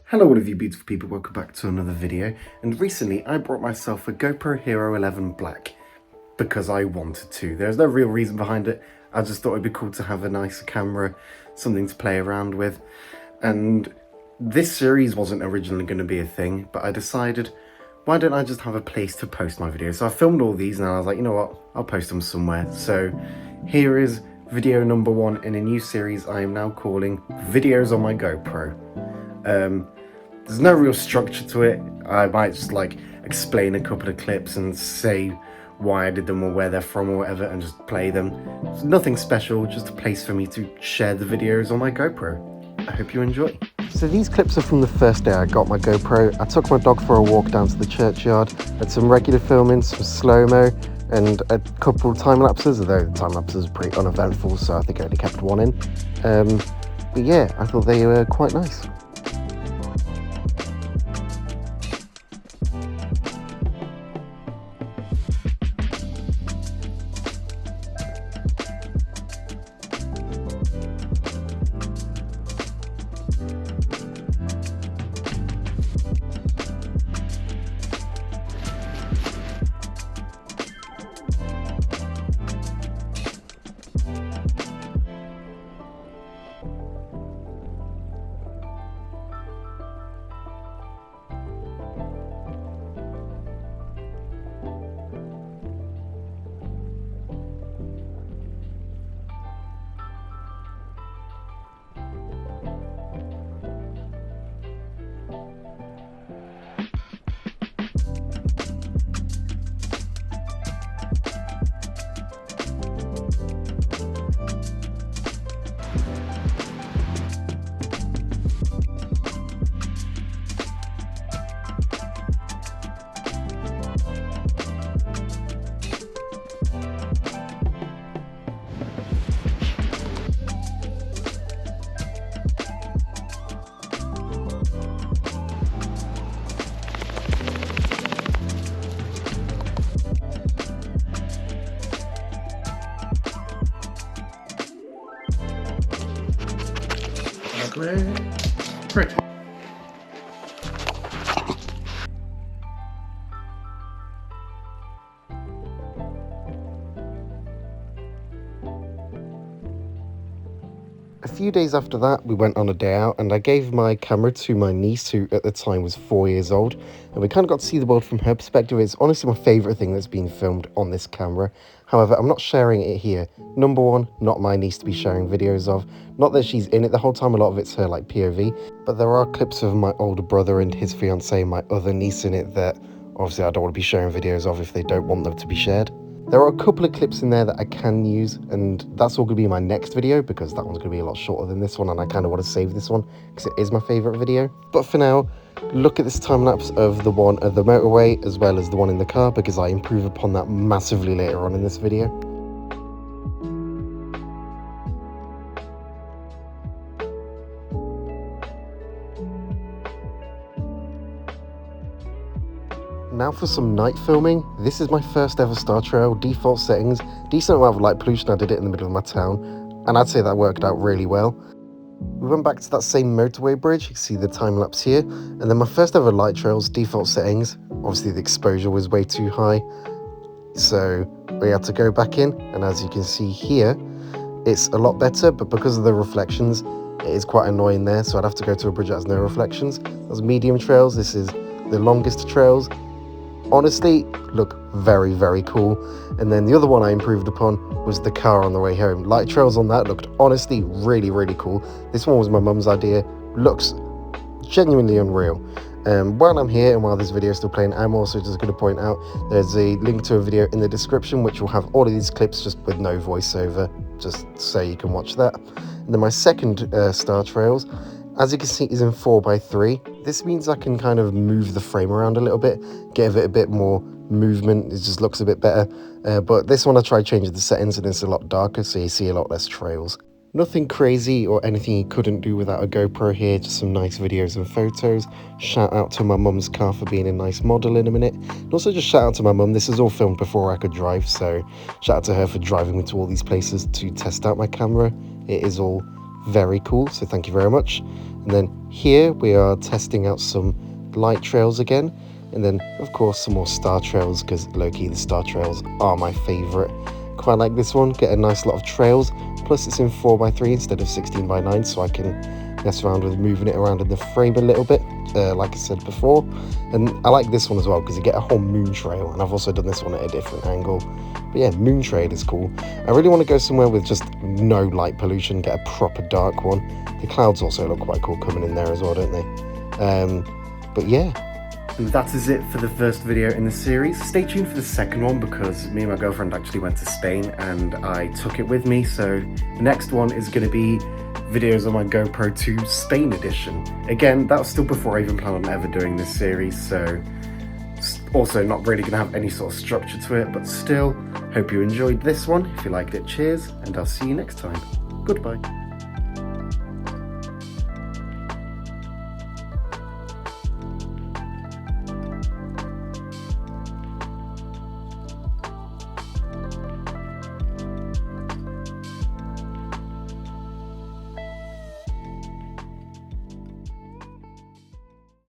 Hello all of you beautiful people, welcome back to another video. And recently I brought myself a GoPro Hero 11 Black because I wanted to. There's no real reason behind it. I just thought it'd be cool to have a nicer camera, something to play around with. And this series wasn't originally going to be a thing, but I decided, why don't I just have a place to post my videos? So I filmed all these and I was like, you know what, I'll post them somewhere. So here is video number 1 in a new series I am now calling Videos on My GoPro. There's no real structure to it. I might just like explain a couple of clips and say why I did them or where they're from or whatever and just play them. It's nothing special, just a place for me to share the videos on my GoPro. I hope you enjoy. So these clips are from the first day I got my GoPro. I took my dog for a walk down to the churchyard, had some regular filming, some slow-mo, and a couple of time lapses, although the time lapses are pretty uneventful, so I think I only kept one in. But yeah, I thought they were quite nice. Great. A few days after that, we went on a day out and I gave my camera to my niece, who at the time was 4 years old, and we kind of got to see the world from her perspective. It's honestly my favourite thing that's been filmed on this camera. However, I'm not sharing it here. Number one, not my niece to be sharing videos of. Not that she's in it the whole time, a lot of it's her like POV, but there are clips of my older brother and his fiancée, my other niece, in it that obviously I don't want to be sharing videos of if they don't want them to be shared. There are a couple of clips in there that I can use, and that's all going to be my next video because that one's going to be a lot shorter than this one, and I kind of want to save this one because it is my favourite video. But for now, look at this time lapse of the one at the motorway as well as the one in the car, because I improve upon that massively later on in this video. Now for some night filming. This is my first ever star trail, default settings, decent amount of light pollution. I did it in the middle of my town, and I'd say that worked out really well. We went back to that same motorway bridge, you can see the time lapse here, and then my first ever light trails, default settings. Obviously the exposure was way too high, so we had to go back in, and as you can see here, it's a lot better, but because of the reflections, it is quite annoying there, so I'd have to go to a bridge that has no reflections. Those medium trails, this is the longest trails. Honestly, look very, very cool. And then the other one I improved upon was the car on the way home. Light trails on that looked honestly really, really cool. This one was my mum's idea. Looks genuinely unreal. While I'm here and while this video is still playing, I'm also just going to point out there's a link to a video in the description which will have all of these clips just with no voiceover, just so you can watch that. And then my second star trails, as you can see, is in 4:3. This means I can kind of move the frame around a little bit, give it a bit more movement. It just looks a bit better. But this one I tried changing the settings and it's a lot darker, so you see a lot less trails. Nothing crazy or anything you couldn't do without a GoPro here, just some nice videos and photos. Shout out to my mum's car for being a nice model in a minute. And also just shout out to my mum, this is all filmed before I could drive, so shout out to her for driving me to all these places to test out my camera. It is all Very cool, so thank you very much. And then here we are testing out some light trails again, and then of course some more star trails, because low-key the star trails are my favourite. Quite like this one, get a nice lot of trails, plus it's in 4x3 instead of 16x9, so I can mess around with moving it around in the frame a little bit, like I said before. And I like this one as well because you get a whole moon trail, and I've also done this one at a different angle. But yeah, moon trail is cool. I really want to go somewhere with just no light pollution, get a proper dark one. The clouds also look quite cool coming in there as well, don't they? But yeah. And that is it for the first video in the series. Stay tuned for the second one, because me and my girlfriend actually went to Spain and I took it with me. So the next one is going to be videos on my GoPro 2 Spain edition. Again, that was still before I even planned on ever doing this series, so also not really going to have any sort of structure to it, but still, hope you enjoyed this one. If you liked it, cheers, and I'll see you next time. Goodbye.